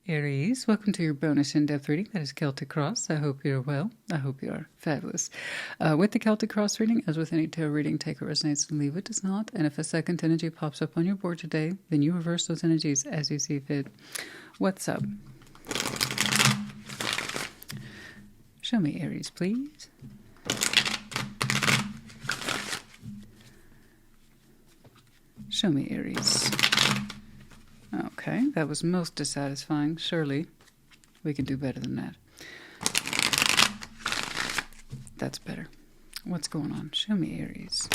Aries, welcome to your bonus in-depth reading. That is Celtic Cross. I hope you're well. I hope you are fabulous. With the Celtic Cross reading, as with any tarot reading, take what resonates and leave what does not. And if a second energy pops up on your board today, then you reverse those energies as you see fit. What's up? Show me Aries, please. Show me Aries. Okay, that was most dissatisfying. Surely we can do better than that. That's better. What's going on? Show me Aries.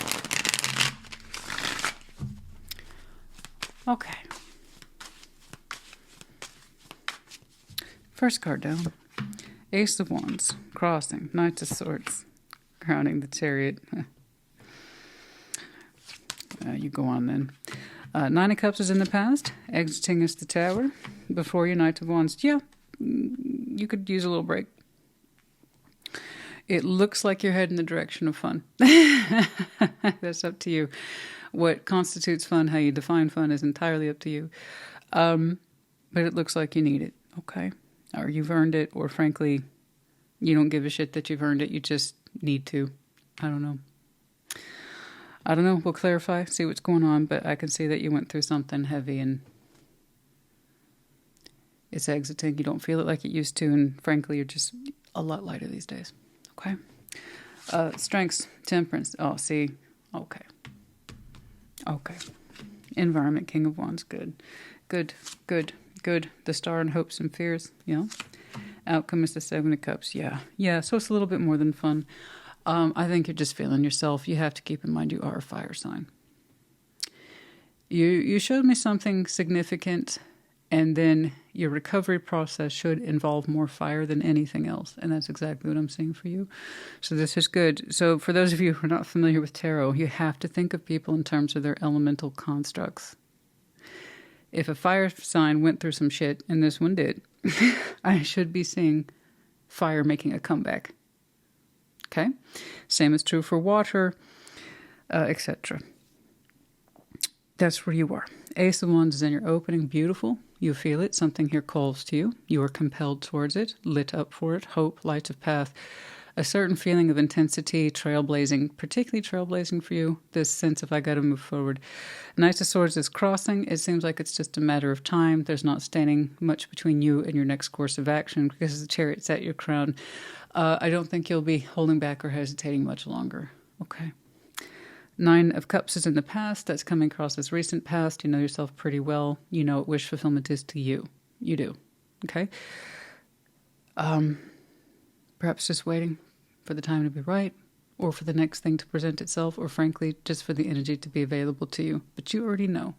Okay. First card down. Ace of Wands. Crossing. Knight of Swords. Crowning the Chariot. You go on then. Nine of Cups is in the past. Exiting is the Tower. Before you, Knight of Wands. Yeah, you could use a little break. It looks like you're heading in the direction of fun. That's up to you. What constitutes fun, how you define fun, is entirely up to you. But it looks like you need it, okay? Or you've earned it, or frankly, you don't give a shit that you've earned it. You just need to. I don't know. We'll clarify, see what's going on, but I can see that you went through something heavy and it's exiting. You don't feel it like it used to, and frankly, you're just a lot lighter these days. Okay? Strengths, temperance. Oh, see? Okay. Environment, King of Wands. Good. The Star and Hopes and Fears. Yeah. Outcome is the Seven of Cups. Yeah, so it's a little bit more than fun. I think you're just feeling yourself. You have to keep in mind you are a fire sign. You showed me something significant, and then your recovery process should involve more fire than anything else, and that's exactly what I'm seeing for you. So this is good. So for those of you who are not familiar with tarot, you have to think of people in terms of their elemental constructs. If a fire sign went through some shit, and this one did, I should be seeing fire making a comeback. Okay? Same is true for water, etc. That's where you are. Ace of Wands is in your opening. Beautiful. You feel it. Something here calls to you. You are compelled towards it, lit up for it. Hope, light of path. A certain feeling of intensity, trailblazing, particularly trailblazing for you. This sense of I got to move forward. Knight of Swords is crossing. It seems like it's just a matter of time. There's not standing much between you and your next course of action because the Chariot's at your crown. I don't think you'll be holding back or hesitating much longer. Okay. Nine of Cups is in the past. That's coming across as recent past. You know yourself pretty well. You know what wish fulfillment is to you. You do. Okay. Perhaps just waiting for the time to be right, or for the next thing to present itself, or frankly, just for the energy to be available to you. But you already know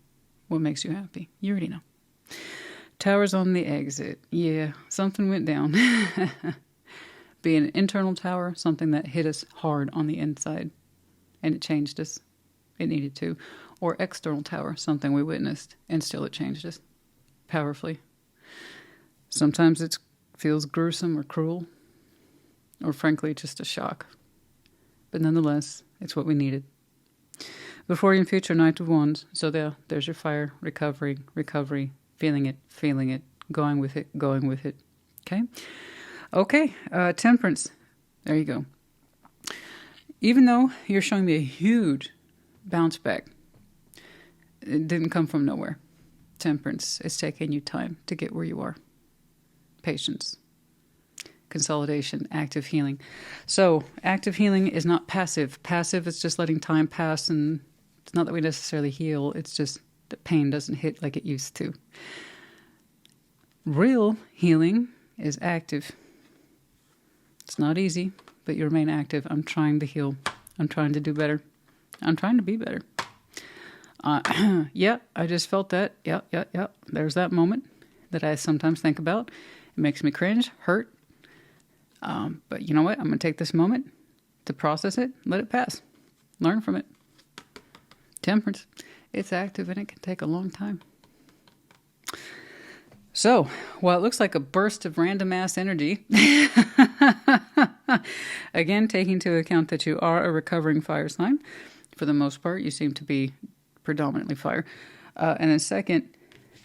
what makes you happy. You already know. Tower's on the exit. Yeah, something went down. Be an internal tower, something that hit us hard on the inside, and it changed us. It needed to. Or external tower, something we witnessed, and still it changed us powerfully. Sometimes it feels gruesome or cruel, or frankly, just a shock. But nonetheless, it's what we needed. Before you in future, Knight of Wands. So there's your fire, recovery, feeling it, going with it. Okay, temperance. There you go. Even though you're showing me a huge bounce back, it didn't come from nowhere. Temperance is taking you time to get where you are. Patience. Consolidation, active healing. So active healing is not passive. Passive is just letting time pass, and it's not that we necessarily heal. It's just the pain doesn't hit like it used to. Real healing is active. It's not easy, but you remain active. I'm trying to heal. I'm trying to do better. I'm trying to be better. Yeah, I just felt that. Yeah. There's that moment that I sometimes think about. It makes me cringe, hurt. But you know what? I'm going to take this moment to process it, let it pass, learn from it. Temperance, it's active and it can take a long time. So, while it looks like a burst of random ass energy, again, taking into account that you are a recovering fire sign, for the most part, you seem to be predominantly fire. And then second,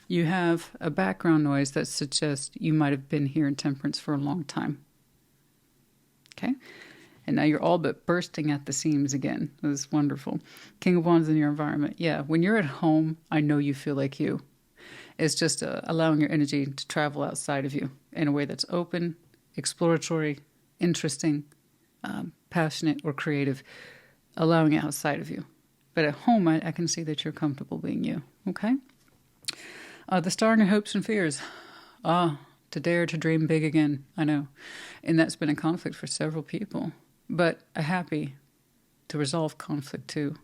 You have a background noise that suggests you might have been here in Temperance for a long time. Okay? And now you're all but bursting at the seams again. It was wonderful. King of Wands in your environment. Yeah, when you're at home, I know you feel like you. It's just allowing your energy to travel outside of you in a way that's open, exploratory, interesting, passionate, or creative. Allowing it outside of you. But at home, I can see that you're comfortable being you. Okay? The star in your hopes and fears. To dare to dream big again. I know. And that's been a conflict for several people. But happy to resolve conflict too.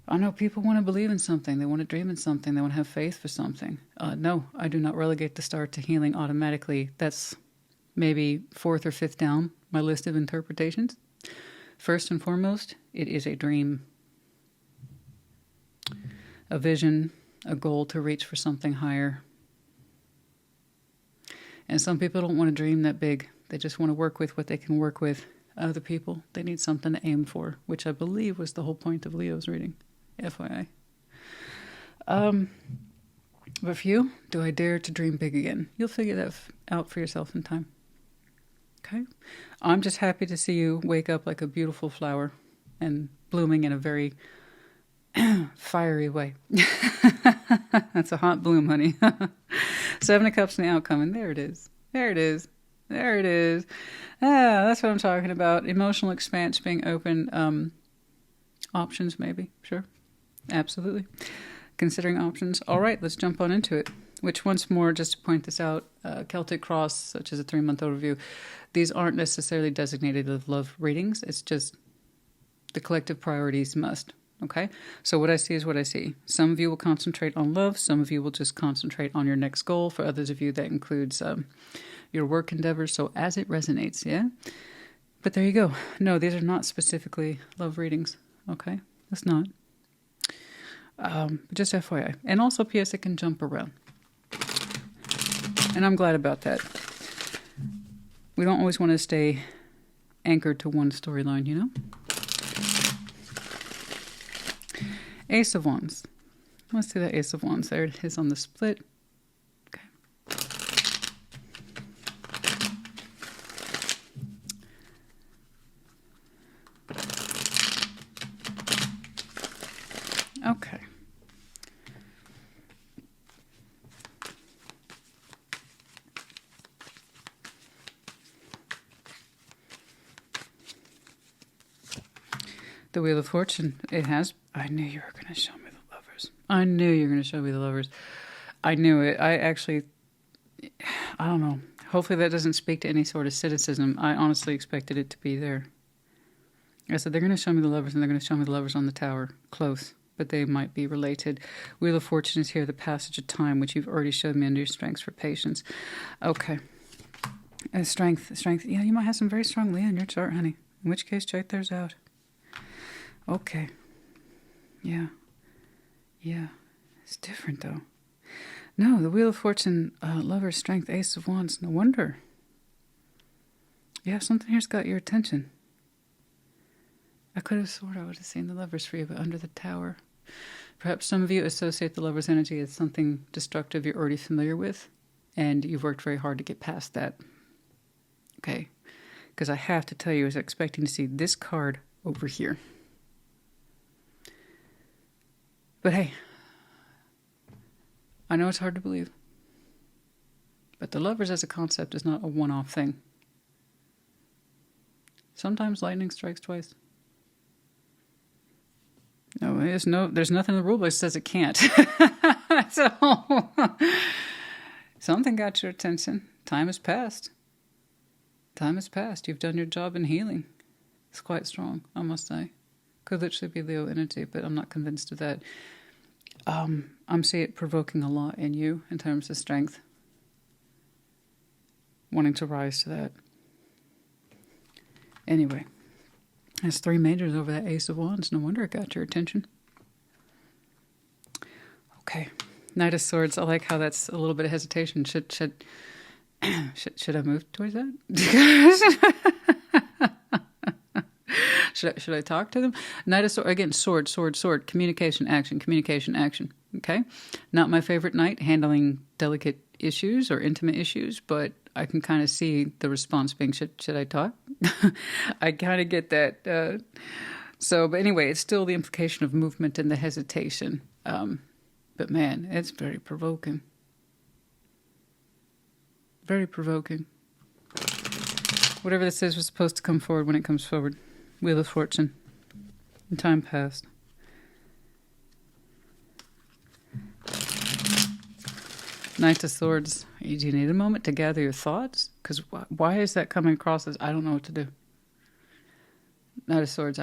I know people want to believe in something. They want to dream in something. They want to have faith for something. No, I do not relegate the star to healing automatically. That's maybe 4th or 5th down my list of interpretations. First and foremost, it is a dream. A vision, a goal to reach for something higher. And some people don't want to dream that big. They just want to work with what they can work with. Other people, they need something to aim for, which I believe was the whole point of Leo's reading, FYI. But for you, do I dare to dream big again? You'll figure that out for yourself in time. Okay? I'm just happy to see you wake up like a beautiful flower and blooming in a very fiery way. That's a hot bloom, honey. 7 of Cups in the outcome, and there it is. There it is. There it is. That's what I'm talking about. Emotional expanse, being open. Options, maybe. Sure. Absolutely. Considering options. All right, let's jump on into it. Which, once more, just to point this out, Celtic Cross, such as a 3-month overview, these aren't necessarily designated as love readings. It's just the collective priorities must. Okay? So what I see is what I see. Some of you will concentrate on love. Some of you will just concentrate on your next goal. For others of you, that includes your work endeavors. So as it resonates, yeah? But there you go. No, these are not specifically love readings. Okay? That's not. But just FYI. And also, P.S., it can jump around. And I'm glad about that. We don't always want to stay anchored to one storyline, you know? Ace of Wands. Let's see that Ace of Wands. There it is on the split. Okay. Okay. The Wheel of Fortune. It has. I knew you were going to show me the Lovers. I knew you were going to show me the Lovers. I knew it. I don't know. Hopefully that doesn't speak to any sort of cynicism. I honestly expected it to be there. I said, they're going to show me the Lovers, and they're going to show me the Lovers on the Tower. Close. But they might be related. Wheel of Fortune is here, the passage of time, which you've already showed me under your strengths for patience. Okay. Strength. Yeah, you might have some very strong Leo in your chart, honey. In which case, check theirs out. Okay. Yeah. It's different, though. No, the Wheel of Fortune, Lover, Strength, Ace of Wands. No wonder. Yeah, something here's got your attention. I could have sworn I would have seen the Lovers for you, but under the Tower. Perhaps some of you associate the Lover's energy as something destructive you're already familiar with, and you've worked very hard to get past that. Okay? Because I have to tell you, I was expecting to see this card over here. But hey, I know it's hard to believe, but the Lovers as a concept is not a one-off thing. Sometimes lightning strikes twice. No, there's nothing in the rule book that says it can't. So, something got your attention. Time has passed. You've done your job in healing. It's quite strong, I must say. Could literally be Leo energy, but I'm not convinced of that. I'm seeing it provoking a lot in you in terms of strength. Wanting to rise to that. Anyway, there's 3 majors over that Ace of Wands. No wonder it got your attention. Okay, Knight of Swords. I like how that's a little bit of hesitation. Should I move towards that? Should I talk to them? Knight of Swords, again, sword. Communication, action. Okay? Not my favorite night handling delicate issues or intimate issues, but I can kind of see the response being, should I talk? I kind of get that. But anyway, it's still the implication of movement and the hesitation. But man, it's very provoking. Very provoking. Whatever this is was supposed to come forward when it comes forward. Wheel of Fortune. In time past. Knight of Swords. Do you need a moment to gather your thoughts? Because why is that coming across as I don't know what to do? Knight of Swords.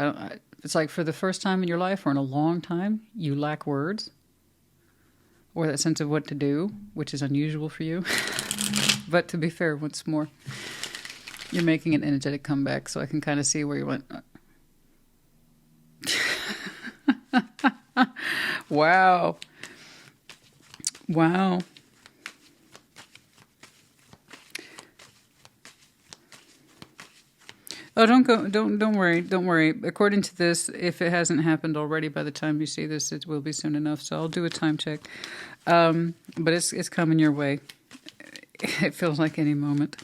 It's like for the first time in your life or in a long time, you lack words. Or that sense of what to do, which is unusual for you. But to be fair, once more, you're making an energetic comeback, so I can kind of see where you went. Wow. Wow. Oh, don't worry. According to this, if it hasn't happened already by the time you see this, it will be soon enough. So I'll do a time check. But it's coming your way. It feels like any moment.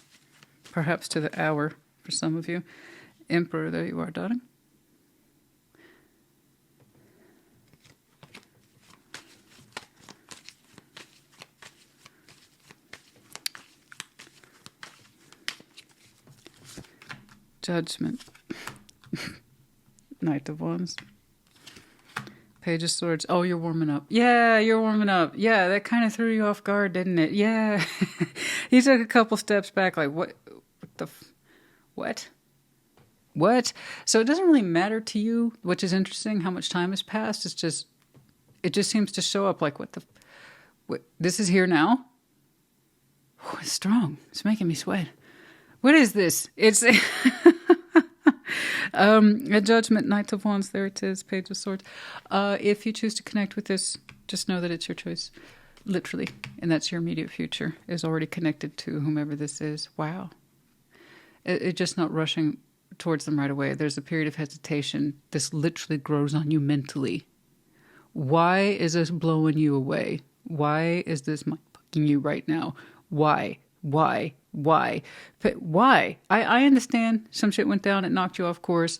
Perhaps to the hour for some of you. Emperor, there you are, darling. Judgment. Knight of Wands. Page of Swords. Oh, you're warming up. Yeah, you're warming up. Yeah, that kind of threw you off guard, didn't it? Yeah. You took a couple steps back like, what the... What? What? So it doesn't really matter to you, which is interesting, how much time has passed. It just seems to show up like, what? This is here now? Oh, it's strong. It's making me sweat. What is this? It's a Judgment, Knight of Wands. There it is, Page of Swords. If you choose to connect with this, just know that it's your choice, literally, and that's your immediate future is already connected to whomever this is. Wow, it's just not rushing towards them right away. There's a period of hesitation. This literally grows on you mentally. Why is this blowing you away? Why is this mind-fucking you right now? Why? But why? I understand some shit went down, it knocked you off course,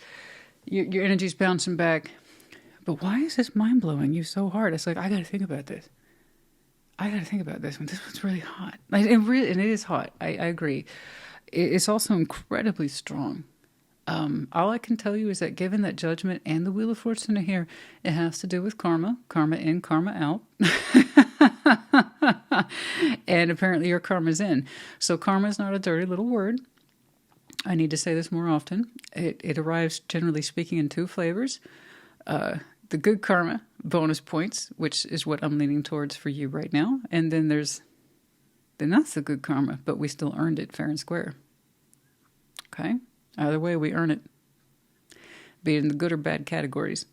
your energy's bouncing back, but why is this mind-blowing you so hard? It's like, I gotta think about this. When this one's really hot. And it is hot, I agree. It's also incredibly strong. All I can tell you is that given that Judgment and the Wheel of Fortune are here, it has to do with karma in, karma out. And apparently your karma's in. So karma is not a dirty little word. I need to say this more often. It arrives, generally speaking, in two flavors. The good karma, bonus points, which is what I'm leaning towards for you right now. And then there's not so good karma, but we still earned it fair and square. Okay? Either way, we earn it. Be it in the good or bad categories.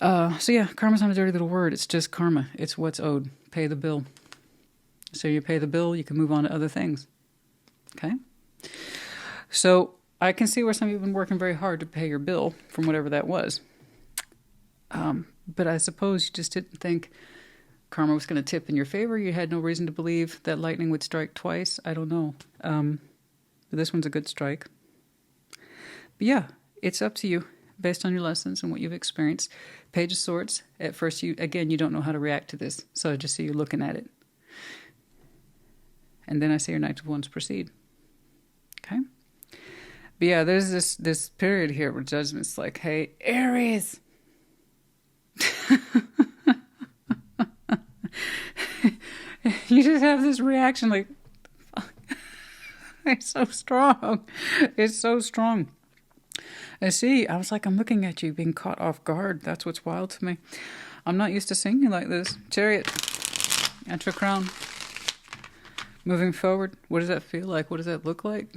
So yeah, karma's not a dirty little word. It's just karma. It's what's owed. Pay the bill. So you pay the bill, you can move on to other things. Okay? So I can see where some of you have been working very hard to pay your bill from whatever that was. But I suppose you just didn't think karma was going to tip in your favor. You had no reason to believe that lightning would strike twice. I don't know. But this one's a good strike. But yeah, it's up to you based on your lessons and what you've experienced. Page of Swords. At first, you don't know how to react to this. So I just see you looking at it. And then I see your Knight of Wands proceed. Okay? But yeah, there's this period here where Judgment's like, hey, Aries! You just have this reaction like, fuck. It's so strong. It's so strong. I see. I was like, I'm looking at you being caught off guard. That's what's wild to me. I'm not used to seeing you like this. Chariot. At your crown. Moving forward. What does that feel like? What does that look like?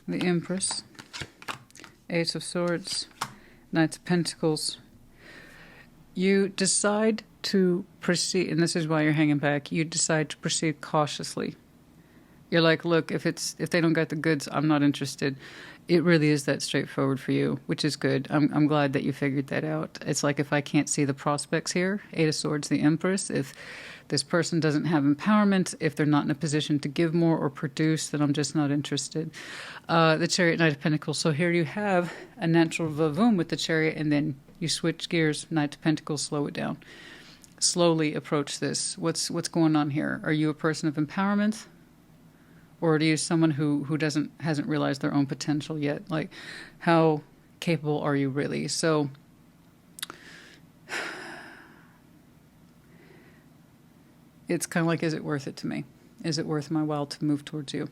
The Empress, Ace of Swords, Knights of Pentacles. You decide to proceed, and this is why you're hanging back, you decide to proceed cautiously. You're like, look, if they don't got the goods, I'm not interested. It really is that straightforward for you, which is good. I'm glad that you figured that out. It's like, if I can't see the prospects here, Eight of Swords, the Empress, if this person doesn't have empowerment, if they're not in a position to give more or produce, then I'm just not interested. The Chariot, Knight of Pentacles. So here you have a natural vavoom with the Chariot, and then you switch gears, Knight of Pentacles, slow it down. Slowly approach this. What's going on here? Are you a person of empowerment? Or are you someone who hasn't realized their own potential yet? Like, how capable are you really? So it's kind of like, is it worth it to me? Is it worth my while to move towards you?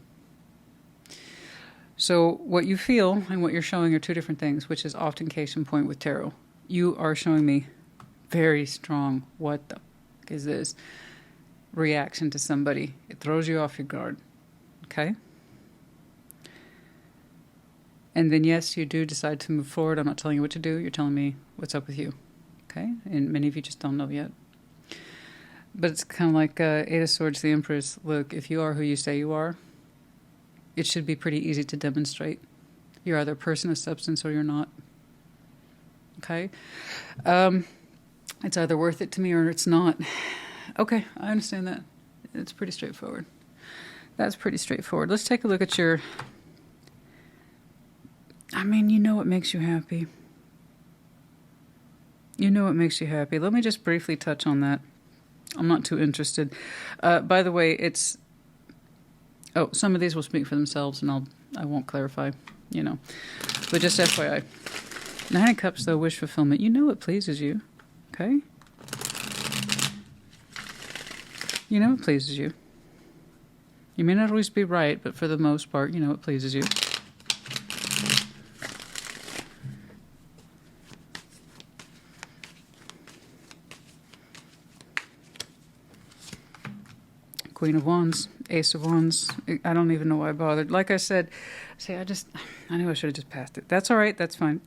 So what you feel and what you're showing are two different things, which is often case in point with tarot. You are showing me very strong, what the fuck is this, reaction to somebody. It throws you off your guard. Okay? And then, yes, you do decide to move forward. I'm not telling you what to do. You're telling me what's up with you. Okay? And many of you just don't know yet. But it's kind of like Eight of Swords, the Empress. Look, if you are who you say you are, it should be pretty easy to demonstrate. You're either a person of substance or you're not. Okay? It's either worth it to me or it's not. Okay, I understand that. It's pretty straightforward. That's pretty straightforward. Let's take a look at your... I mean, you know what makes you happy. You know what makes you happy. Let me just briefly touch on that. I'm not too interested. By the way, it's... Oh, some of these will speak for themselves, and I won't clarify, you know. But just FYI. Nine of Cups, though, wish fulfillment. You know what pleases you. Okay? You know what pleases you. You may not always be right, but for the most part, you know what pleases you. Queen of Wands, Ace of Wands. I don't even know why I bothered. Like I said, see, I knew I should have just passed it. That's all right. That's fine.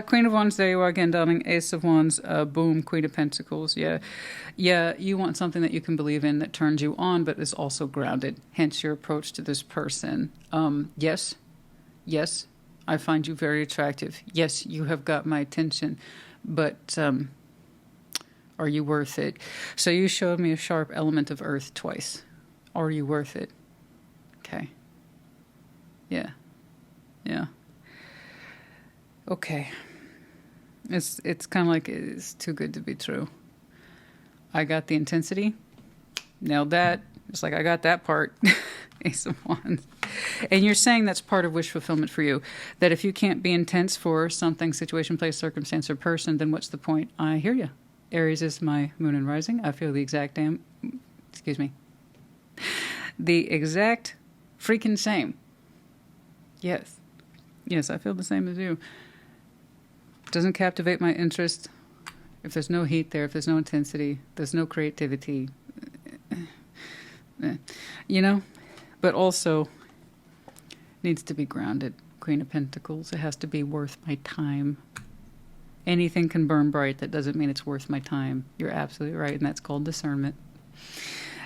Queen of Wands, there you are again, darling. Ace of Wands, boom, Queen of Pentacles. Yeah, you want something that you can believe in, that turns you on, but is also grounded. Hence your approach to this person. Yes, I find you very attractive. Yes, you have got my attention, but are you worth it? So you showed me a sharp element of earth twice. Are you worth it? Okay. Yeah. Okay. It's kind of like, it's too good to be true. I got the intensity. Nailed that. It's like, I got that part. Ace of Wands. And you're saying that's part of wish fulfillment for you. That if you can't be intense for something, situation, place, circumstance, or person, then what's the point? I hear you. Aries is my moon and rising. I feel the exact the exact freaking same. Yes, I feel the same as you. Doesn't captivate my interest if there's no heat there, if there's no intensity, there's no creativity, you know. But also needs to be grounded. Queen of Pentacles. It has to be worth my time. Anything can burn bright. That doesn't mean it's worth my time. You're absolutely right, and that's called discernment.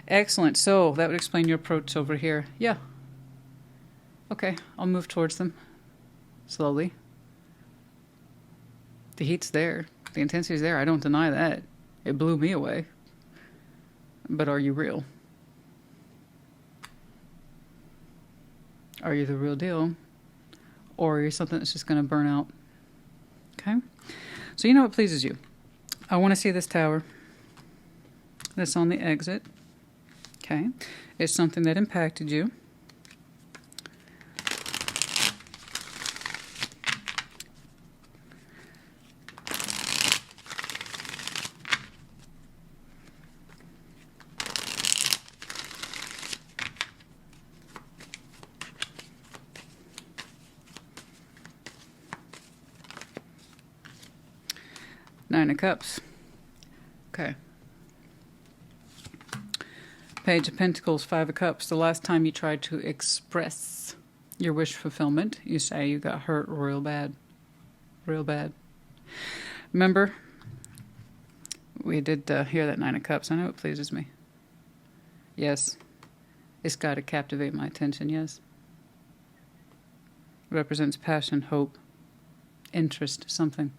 Excellent. So that would explain your approach over here. Yeah. Okay, I'll move towards them slowly. The heat's there. The intensity's there. I don't deny that. It blew me away. But are you real? Are you the real deal? Or are you something that's just going to burn out? Okay? So you know what pleases you. I want to see this tower that's on the exit. Okay? It's something that impacted you. Nine of Cups. Okay. Page of Pentacles, Five of Cups. The last time you tried to express your wish fulfillment, you say you got hurt real bad. Real bad. Remember, We did hear that Nine of Cups. I know it pleases me. Yes. It's got to captivate my attention, yes. It represents passion, hope, interest, something.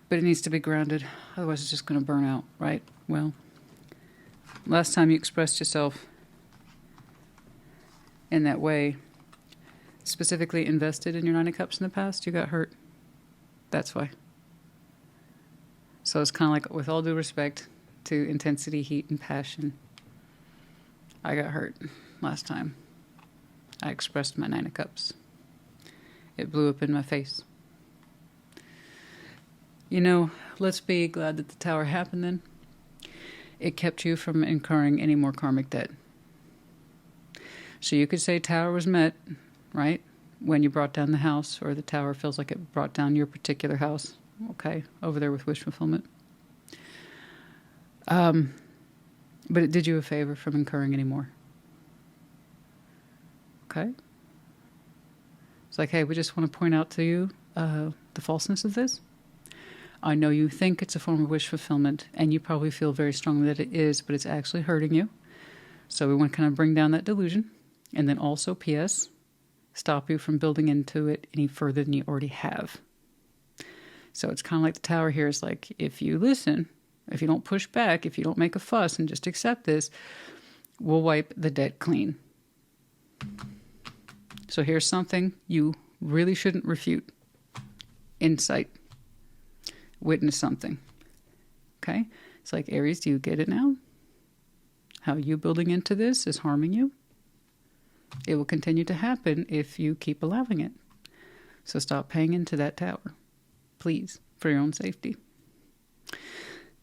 But it needs to be grounded. Otherwise it's just going to burn out, right? Well, last time you expressed yourself in that way, specifically invested in your Nine of Cups in the past, you got hurt. That's why. So it's kind of like, with all due respect to intensity, heat, and passion, I got hurt last time I expressed my Nine of Cups. It blew up in my face. You know, let's be glad that the Tower happened then. It kept you from incurring any more karmic debt. So you could say Tower was met, right? When you brought down the house, or the Tower feels like it brought down your particular house. Okay, over there with wish fulfillment. But it did you a favor from incurring any more. Okay? It's like, hey, we just want to point out to you the falseness of this. I know you think it's a form of wish fulfillment, and you probably feel very strongly that it is, but it's actually hurting you. So we want to kind of bring down that delusion. And then also, P.S., stop you from building into it any further than you already have. So it's kind of like the Tower here is like, if you listen, if you don't push back, if you don't make a fuss and just accept this, we'll wipe the debt clean. So here's something you really shouldn't refute. Insight. Witness something. Okay? It's like, Aries, do you get it now? How you building into this is harming you. It will continue to happen if you keep allowing it. So stop paying into that Tower. Please, for your own safety.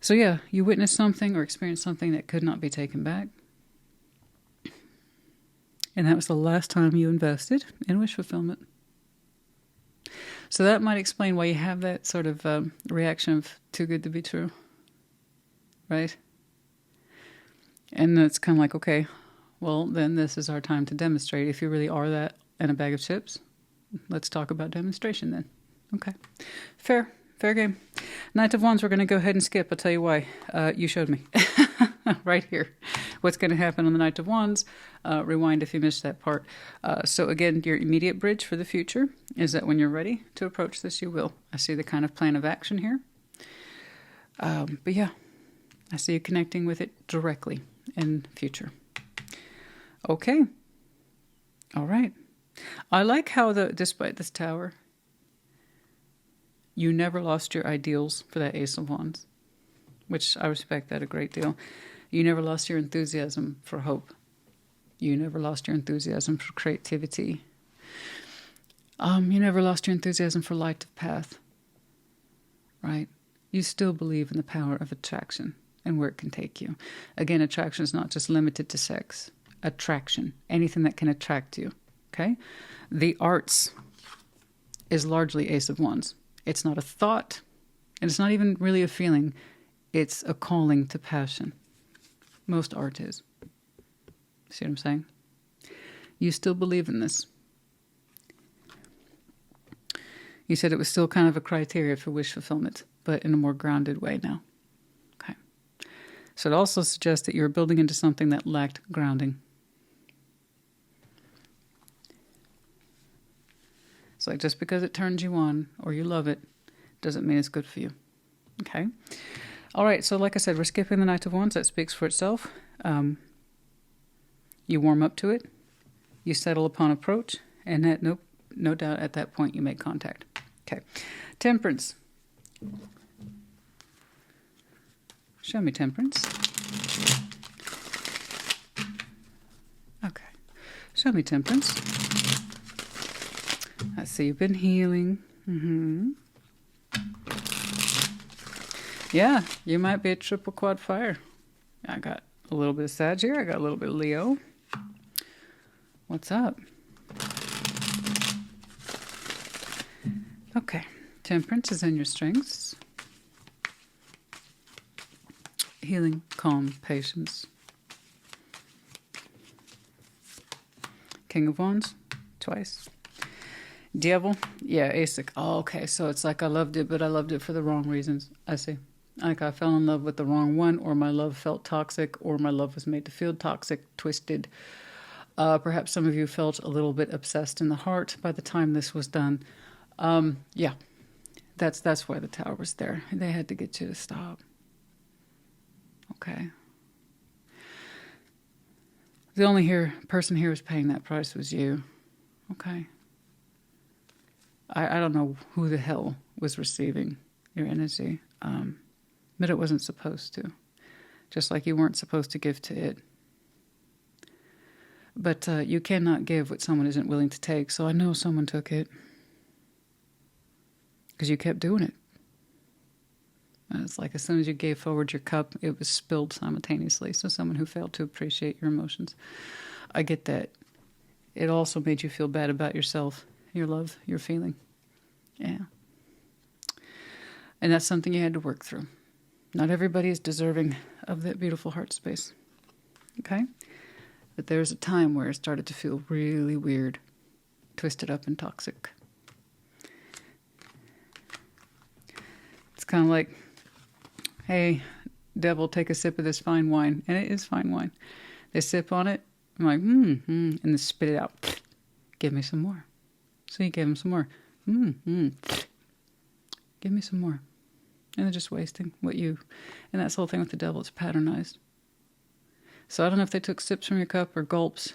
So yeah, you witnessed something or experienced something that could not be taken back. And that was the last time you invested in wish fulfillment. So that might explain why you have that sort of reaction of too good to be true. Right? And it's kind of like, okay, well, then this is our time to demonstrate. If you really are that and a bag of chips, let's talk about demonstration then. Okay. Fair game. Knight of Wands, we're going to go ahead and skip. I'll tell you why. You showed me. Right here. What's going to happen on the Knight of Wands? Rewind if you missed that part. So again, your immediate bridge for the future is that when you're ready to approach this, you will. I see the kind of plan of action here. But yeah, I see you connecting with it directly in future. Okay. All right. I like how despite this Tower, you never lost your ideals for that Ace of Wands, which I respect that a great deal. You never lost your enthusiasm for hope. You never lost your enthusiasm for creativity. You never lost your enthusiasm for light of path, right? You still believe in the power of attraction and where it can take you. Again, attraction is not just limited to sex. Attraction, anything that can attract you, okay? The arts is largely Ace of Wands. It's not a thought, and it's not even really a feeling. It's a calling to passion. Most art is. See what I'm saying? You still believe in this. You said it was still kind of a criteria for wish fulfillment, but in a more grounded way now. Okay. So it also suggests that you're building into something that lacked grounding. It's like, just because it turns you on or you love it doesn't mean it's good for you. Okay? All right, so like I said, we're skipping the Knight of Wands. That speaks for itself. You warm up to it. You settle upon approach. And that, no doubt at that point you make contact. Okay. Temperance. Show me Temperance. Okay. Show me Temperance. I see you've been healing. Mm-hmm. Yeah, you might be a triple quad fire. I got a little bit of Sag here. I got a little bit of Leo. What's up? Okay. Temperance is in your strengths. Healing, calm, patience. King of Wands, twice. Devil, yeah, Asic. Oh, okay, so it's like I loved it, but I loved it for the wrong reasons. I see. Like I fell in love with the wrong one, or my love felt toxic, or my love was made to feel toxic, twisted. Perhaps some of you felt a little bit obsessed in the heart by the time this was done. Yeah, that's why the Tower was there. They had to get you to stop. Okay. The only person here who's paying that price was you. Okay. I don't know who the hell was receiving your energy, but it wasn't supposed to. Just like you weren't supposed to give to it. But you cannot give what someone isn't willing to take, so I know someone took it. Because you kept doing it. And it's like as soon as you gave forward your cup, it was spilled simultaneously. So someone who failed to appreciate your emotions. I get that. It also made you feel bad about yourself, your love, your feeling. Yeah. And that's something you had to work through. Not everybody is deserving of that beautiful heart space. Okay? But there was a time where it started to feel really weird, twisted up and toxic. It's kind of like, hey, devil, take a sip of this fine wine. And it is fine wine. They sip on it. I'm like, and they spit it out. Give me some more. So you gave them some more. Give me some more. And they're just wasting what you... And that's the whole thing with the devil. It's patternized. So I don't know if they took sips from your cup or gulps.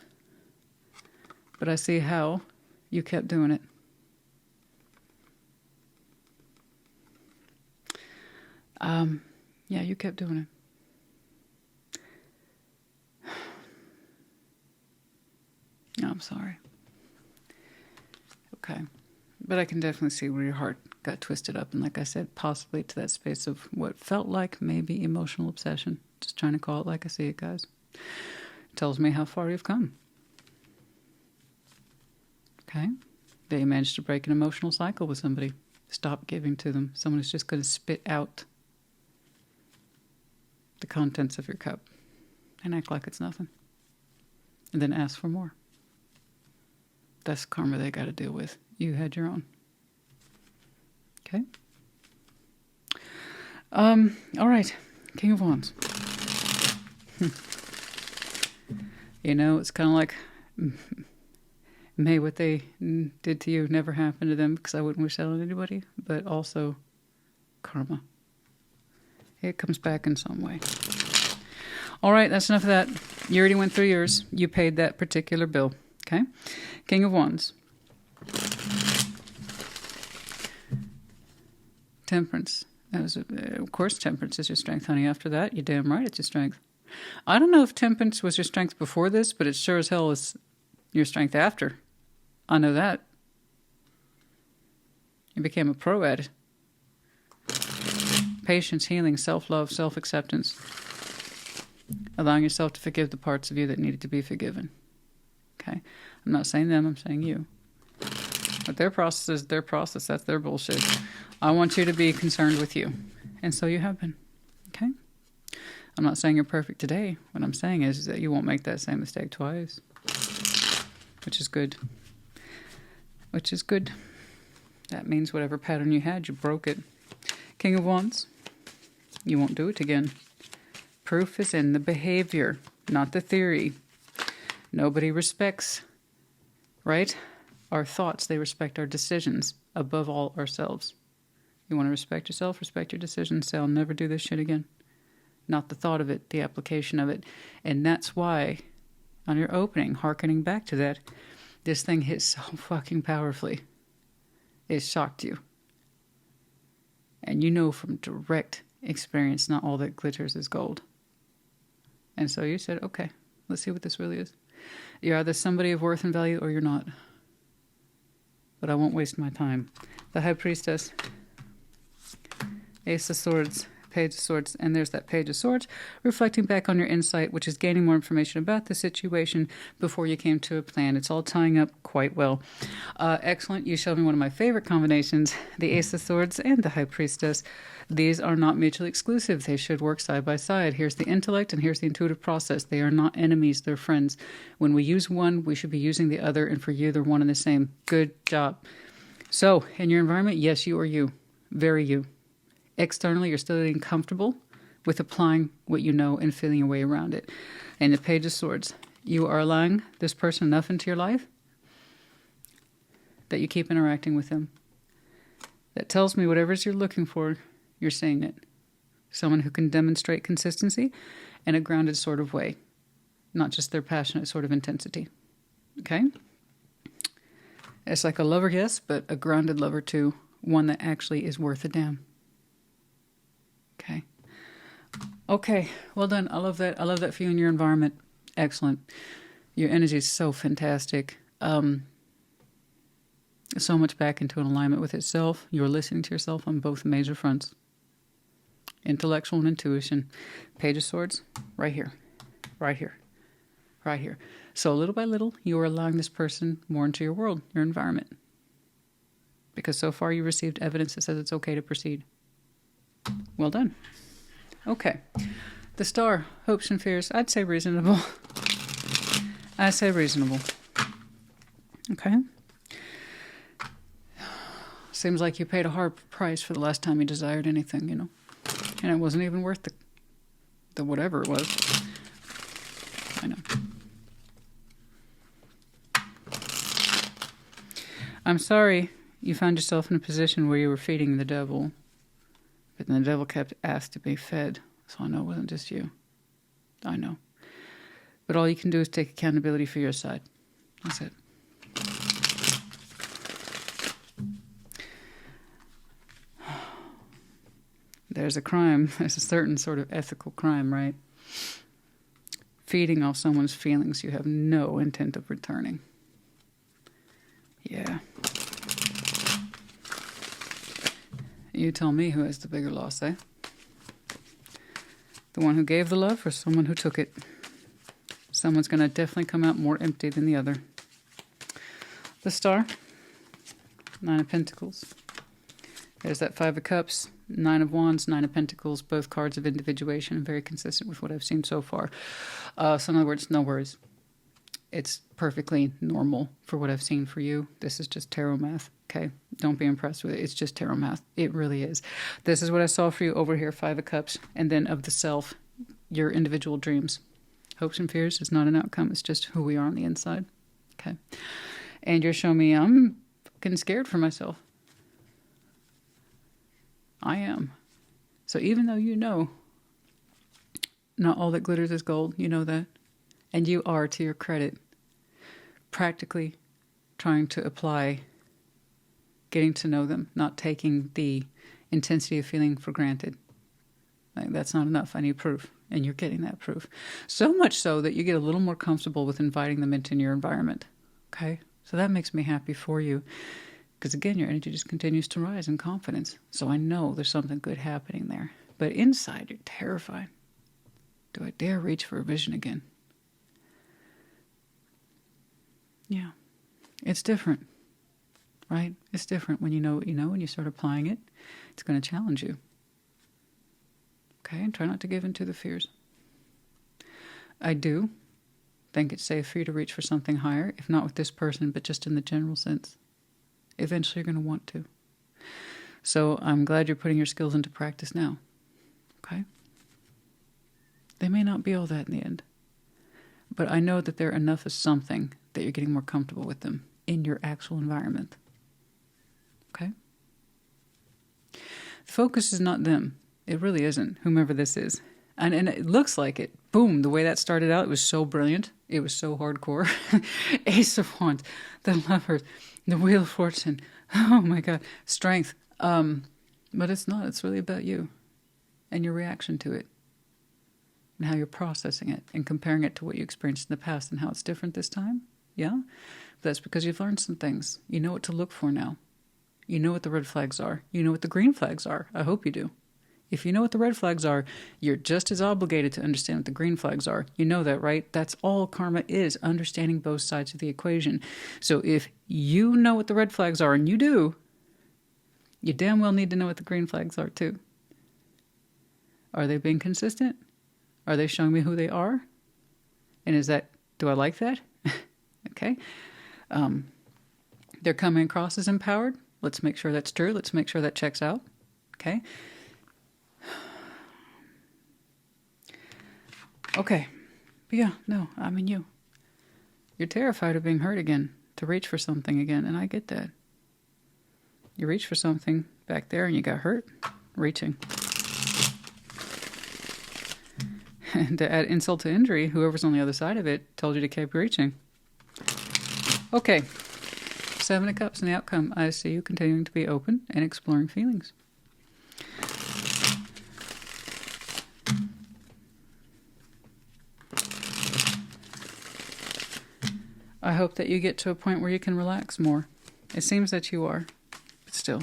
But I see how you kept doing it. Yeah, you kept doing it. No, I'm sorry. Okay. But I can definitely see where your heart got twisted up. And like I said, possibly to that space of what felt like maybe emotional obsession. Just trying to call it like I see it, guys. It tells me how far you've come. Okay? That you managed to break an emotional cycle with somebody. Stop giving to them. Someone who's just going to spit out the contents of your cup and act like it's nothing. And then ask for more. That's karma they got to deal with. You had your own. Okay? All right. King of Wands. You know, it's kind of like, may what they did to you never happen to them, because I wouldn't wish that on anybody, but also karma. It comes back in some way. All right, that's enough of that. You already went through yours. You paid that particular bill. Okay? King of Wands. Temperance. Of course, temperance is your strength, honey. After that, you're damn right it's your strength. I don't know if temperance was your strength before this, but it sure as hell is your strength after. I know that. You became a pro at it. Patience, healing, self-love, self-acceptance. Allowing yourself to forgive the parts of you that needed to be forgiven. Okay? I'm not saying them, I'm saying you. But their process is their process. That's their bullshit. I want you to be concerned with you. And so you have been. Okay? I'm not saying you're perfect today. What I'm saying is that you won't make that same mistake twice. Which is good. Which is good. That means whatever pattern you had, you broke it. King of Wands. You won't do it again. Proof is in the behavior, not the theory. Nobody respects, right? Our thoughts, they respect our decisions above all ourselves. You want to respect yourself, respect your decisions. Say, I'll never do this shit again. Not the thought of it, the application of it. And that's why, on your opening, hearkening back to that, this thing hit so fucking powerfully. It shocked you. And you know from direct experience, not all that glitters is gold. And so you said, okay, let's see what this really is. You're either somebody of worth and value or you're not. But I won't waste my time. The High Priestess, Ace of Swords, Page of Swords, and there's that Page of Swords, reflecting back on your insight, which is gaining more information about the situation before you came to a plan. It's all tying up quite well. Excellent. You showed me one of my favorite combinations, the Ace of Swords and the High Priestess. These are not mutually exclusive. They should work side by side. Here's the intellect and here's the intuitive process. They are not enemies. They're friends. When we use one, we should be using the other, and for you, they're one and the same. Good job. So, in your environment, yes, you are you. Very you. Externally, you're still getting comfortable with applying what you know and feeling your way around it. And the Page of Swords, you are allowing this person enough into your life that you keep interacting with them. That tells me whatever it is you're looking for, you're seeing it. Someone who can demonstrate consistency in a grounded sort of way, not just their passionate sort of intensity. Okay? It's like a lover, yes, but a grounded lover too. One that actually is worth a damn. Okay. Okay, well done. I love that. I love that for you and your environment. Excellent. Your energy is so fantastic. So much back into an alignment with itself. You're listening to yourself on both major fronts. Intellectual and intuition. Page of Swords, right here. Right here. Right here. So little by little, you are allowing this person more into your world, your environment. Because so far you received evidence that says it's okay to proceed. Well done. Okay. The Star, hopes and fears. I'd say reasonable. I say reasonable. Okay. Seems like you paid a hard price for the last time you desired anything, you know. And it wasn't even worth the whatever it was. I know. I'm sorry you found yourself in a position where you were feeding the devil. But then the devil kept asking to be fed. So I know it wasn't just you. I know. But all you can do is take accountability for your side. That's it. There's a crime. There's a certain sort of ethical crime, right? Feeding off someone's feelings you have no intent of returning. Yeah. You tell me who has the bigger loss, eh? The one who gave the love or someone who took it? Someone's going to definitely come out more empty than the other. The Star. 9 of Pentacles. There's that 5 of Cups. 9 of Wands, 9 of Pentacles. Both cards of individuation. Very consistent with what I've seen so far. So in other words, no worries. It's perfectly normal for what I've seen for you. This is just tarot math, okay? Don't be impressed with it. It's just tarot math. It really is. This is what I saw for you over here, 5 of Cups, and then of the self, your individual dreams. Hopes and fears is not an outcome. It's just who we are on the inside, okay? And you're showing me I'm fucking scared for myself. I am. So even though you know not all that glitters is gold, you know that, and you are, to your credit, practically trying to apply getting to know them, not taking the intensity of feeling for granted. Like, that's not enough. I need proof. And you're getting that proof. So much so that you get a little more comfortable with inviting them into your environment. Okay? So that makes me happy for you. Because again, your energy just continues to rise in confidence. So I know there's something good happening there. But inside, you're terrified. Do I dare reach for a vision again? Yeah. It's different. Right? It's different when you know what you know and you start applying it. It's going to challenge you. Okay? And try not to give in to the fears. I do think it's safe for you to reach for something higher, if not with this person, but just in the general sense. Eventually you're going to want to. So I'm glad you're putting your skills into practice now. Okay? They may not be all that in the end. But I know that they're enough of something that you're getting more comfortable with them in your actual environment. Okay? The focus is not them. It really isn't, whomever this is. And it looks like it. Boom, the way that started out, it was so brilliant. It was so hardcore. Ace of Wands, the Lovers, the Wheel of Fortune. Oh my God, Strength. But it's not. It's really about you and your reaction to it and how you're processing it and comparing it to what you experienced in the past and how it's different this time. Yeah? That's because you've learned some things. You know what to look for now. You know what the red flags are. You know what the green flags are. I hope you do. If you know what the red flags are, you're just as obligated to understand what the green flags are. You know that, right? That's all karma is, understanding both sides of the equation. So if you know what the red flags are, and you do, you damn well need to know what the green flags are too. Are they being consistent? Are they showing me who they are? And do I like that? Okay. They're coming across as empowered. Let's make sure that's true. Let's make sure that checks out. Okay. Okay. But yeah, no, I mean you. You're terrified of being hurt again, to reach for something again, and I get that. You reached for something back there and you got hurt reaching. And to add insult to injury, whoever's on the other side of it told you to keep reaching. Okay. 7 of Cups in the outcome. I see you continuing to be open and exploring feelings. I hope that you get to a point where you can relax more. It seems that you are, but still.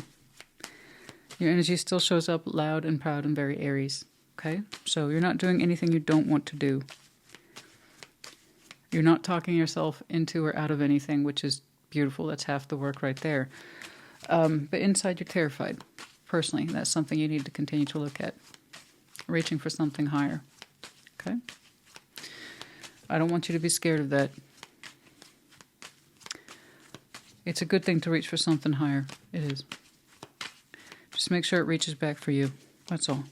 Your energy still shows up loud and proud and very Aries. Okay? So you're not doing anything you don't want to do. You're not talking yourself into or out of anything, which is beautiful. That's half the work right there. But inside you're terrified. Personally, that's something you need to continue to look at. Reaching for something higher. Okay? I don't want you to be scared of that. It's a good thing to reach for something higher. It is. Just make sure it reaches back for you. That's all.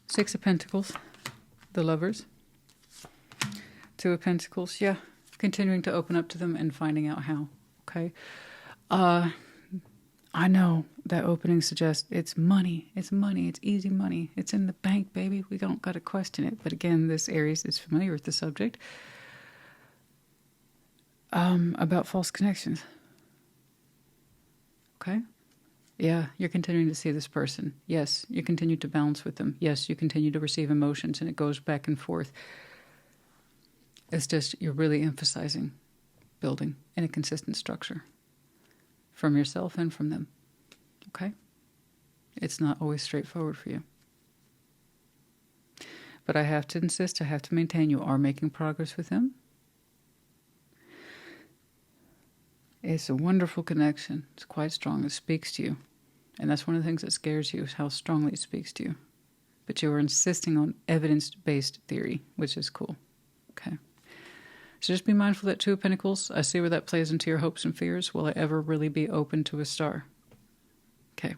6 of Pentacles. The Lovers. 2 of Pentacles. Yeah. Continuing to open up to them and finding out how. Okay? I know that opening suggests it's money. It's money. It's easy money. It's in the bank, baby. We don't got to question it. But again, this Aries is familiar with the subject. About false connections. Okay? Yeah, you're continuing to see this person. Yes, you continue to bounce with them. Yes, you continue to receive emotions and it goes back and forth. It's just you're really emphasizing building in a consistent structure from yourself and from them. Okay? It's not always straightforward for you. But I have to insist, I have to maintain you are making progress with them. It's a wonderful connection. It's quite strong. It speaks to you. And that's one of the things that scares you is how strongly it speaks to you. But you are insisting on evidence-based theory, which is cool. Okay. So just be mindful that 2 of Pentacles, I see where that plays into your hopes and fears. Will I ever really be open to a star? Okay.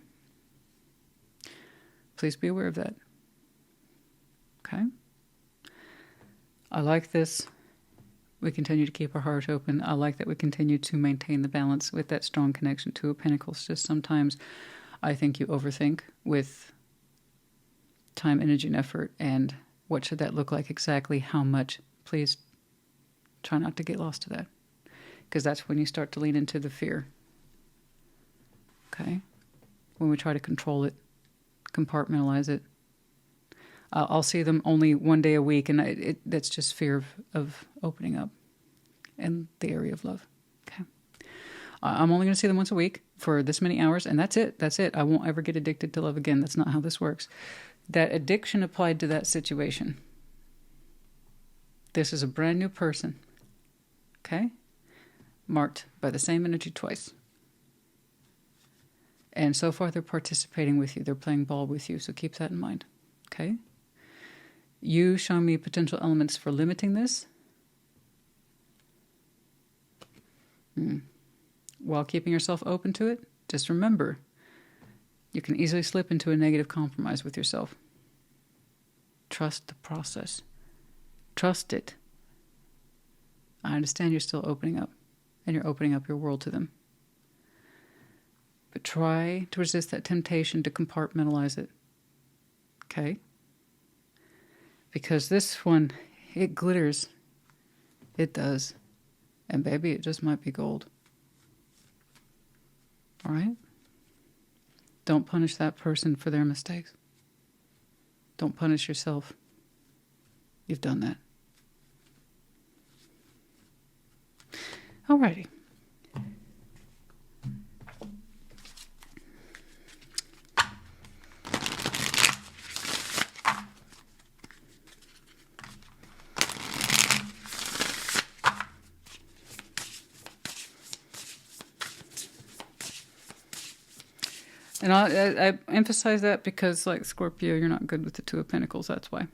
Please be aware of that. Okay. I like this. We continue to keep our heart open. I like that we continue to maintain the balance with that strong connection to a Pentacles. Just sometimes I think you overthink with time, energy, and effort. And what should that look like exactly? How much? Please try not to get lost to that. Because that's when you start to lean into the fear. Okay? When we try to control it, compartmentalize it. I'll see them only one day a week, and that's just fear of opening up in the area of love. Okay, I'm only going to see them once a week for this many hours, and that's it. That's it. I won't ever get addicted to love again. That's not how this works. That addiction applied to that situation. This is a brand new person. Okay, marked by the same energy twice. And so far, they're participating with you. They're playing ball with you, so keep that in mind. Okay? You show me potential elements for limiting this. While keeping yourself open to it, just remember, you can easily slip into a negative compromise with yourself. Trust the process. Trust it. I understand you're still opening up, and you're opening up your world to them. But try to resist that temptation to compartmentalize it. Okay? Because this one, it glitters. It does. And baby, it just might be gold. All right? Don't punish that person for their mistakes. Don't punish yourself. You've done that. All righty. And I emphasize that because, like Scorpio, you're not good with the 2 of Pentacles. That's why.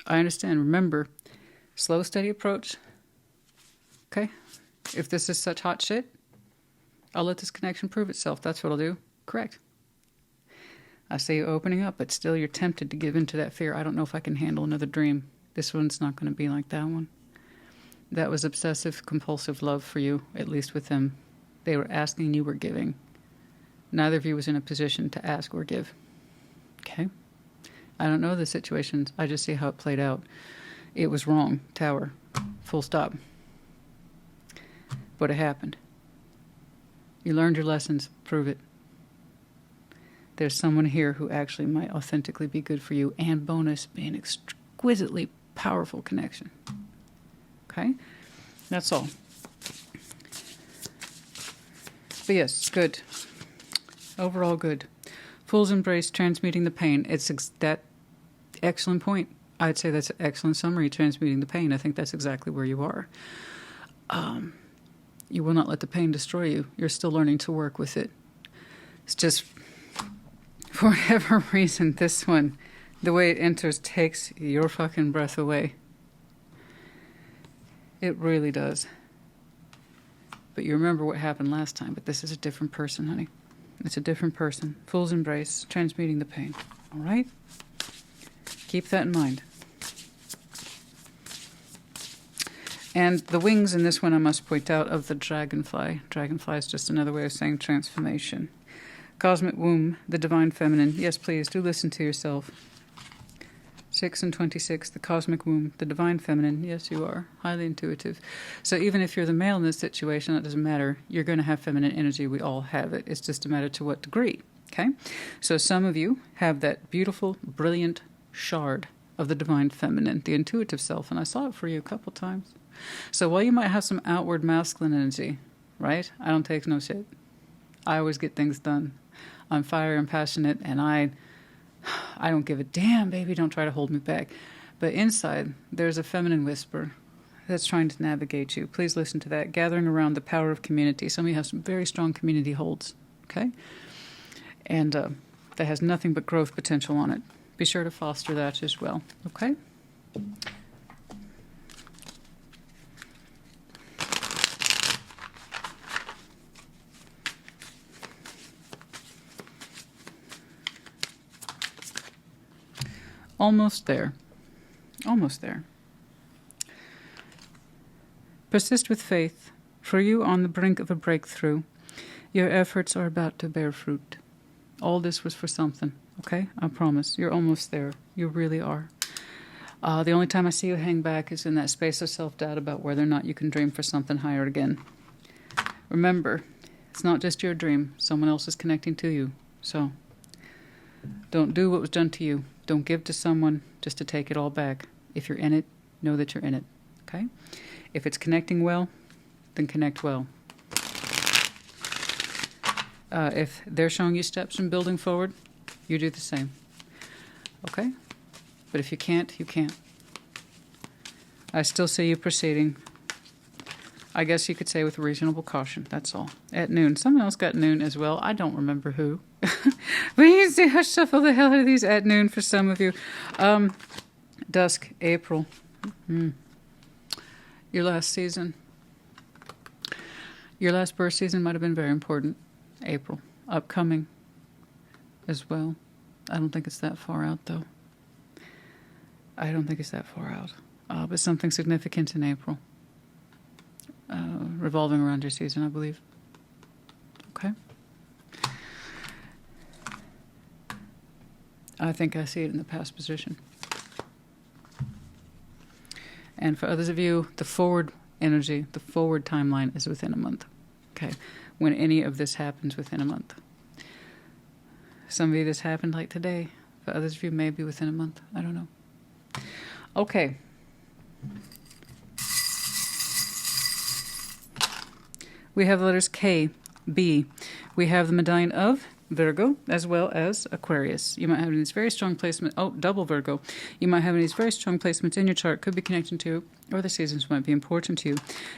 I understand. Remember, slow, steady approach. Okay? If this is such hot shit, I'll let this connection prove itself. That's what I'll do. Correct. I see you opening up, but still you're tempted to give into that fear. I don't know if I can handle another dream. This one's not going to be like that one. That was obsessive compulsive love for you, at least with them. They were asking, you were giving. Neither of you was in a position to ask or give. Okay? I don't know the situations. I just see how it played out. It was wrong. Tower. Full stop. But it happened. You learned your lessons. Prove it. There's someone here who actually might authentically be good for you, and bonus, be an exquisitely powerful connection. Okay? That's all. But yes, good. Overall good. Fool's embrace, transmuting the pain. It's that excellent point. I'd say that's an excellent summary, transmuting the pain. I think that's exactly where you are. You will not let the pain destroy you. You're still learning to work with it. It's just, for whatever reason, this one, the way it enters takes your fucking breath away. It really does. But you remember what happened last time, but this is a different person, honey. It's a different person. Fool's embrace, transmuting the pain. All right? Keep that in mind. And the wings in this one, I must point out, of the dragonfly. Dragonfly is just another way of saying transformation. Cosmic womb, the divine feminine. Yes, please, do listen to yourself. 6 and 26, the cosmic womb, the divine feminine. Yes, you are. Highly intuitive. So even if you're the male in this situation, that doesn't matter. You're going to have feminine energy. We all have it. It's just a matter to what degree. Okay? So some of you have that beautiful, brilliant shard of the divine feminine, the intuitive self. And I saw it for you a couple times. So while you might have some outward masculine energy, right? I don't take no shit. I always get things done. I'm fiery and passionate, and I don't give a damn, baby. Don't try to hold me back. But inside, there's a feminine whisper that's trying to navigate you. Please listen to that. Gathering around the power of community. Some of you have some very strong community holds, okay? And that has nothing but growth potential on it. Be sure to foster that as well, okay? Almost there. Almost there. Persist with faith. For you on the brink of a breakthrough. Your efforts are about to bear fruit. All this was for something, okay? I promise. You're almost there. You really are. The only time I see you hang back is in that space of self-doubt about whether or not you can dream for something higher again. Remember, it's not just your dream. Someone else is connecting to you. So, don't do what was done to you. Don't give to someone just to take it all back. If you're in it, know that you're in it. Okay? If it's connecting well, then connect well. If they're showing you steps in building forward, you do the same. Okay? But if you can't, you can't. I still see you proceeding. I guess you could say with reasonable caution. That's all. At noon. Someone else got noon as well. I don't remember who. But you can see how shuffle the hell out of these at noon for some of you. Dusk, April. Your last season. Your last birth season might have been very important. April. Upcoming as well. I don't think it's that far out, though. I don't think it's that far out. But something significant in April. Revolving around your season, I believe. Okay? I think I see it in the past position. And for others of you, the forward energy, the forward timeline is within a month. Okay? When any of this happens within a month. Some of you this happened like today. For others of you, maybe within a month. I don't know. Okay. We have the letters K, B. We have the medallion of Virgo as well as Aquarius. You might have these very strong placements. Oh, double Virgo. You might have these very strong placements in your chart. Could be connecting to, or the seasons might be important to you.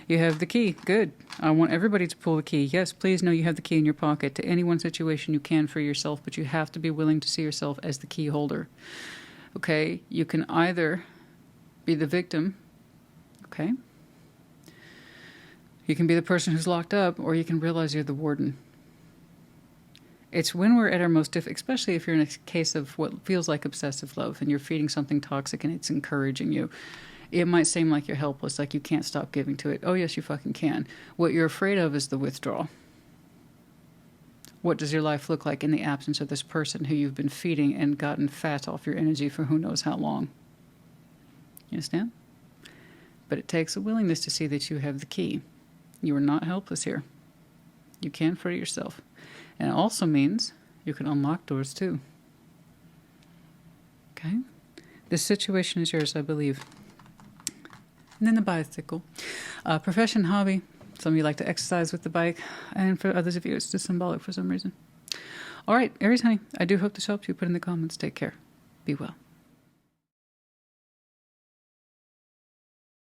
You have the key. Good. I want everybody to pull the key. Yes, please know you have the key in your pocket to any one situation you can for yourself, but you have to be willing to see yourself as the key holder. Okay? You can either be the victim, okay? You can be the person who's locked up, or you can realize you're the warden. It's when we're at our most especially if you're in a case of what feels like obsessive love and you're feeding something toxic and it's encouraging you. It might seem like you're helpless, like you can't stop giving to it. Oh, yes, you fucking can. What you're afraid of is the withdrawal. What does your life look like in the absence of this person who you've been feeding and gotten fat off your energy for who knows how long? You understand? But it takes a willingness to see that you have the key. You are not helpless here. You can free yourself. And it also means you can unlock doors too. Okay? This situation is yours, I believe. And then the bicycle. Profession, hobby. Some of you like to exercise with the bike. And for others of you, it's just symbolic for some reason. All right, Aries, honey, I do hope this helped you. Put in the comments. Take care. Be well.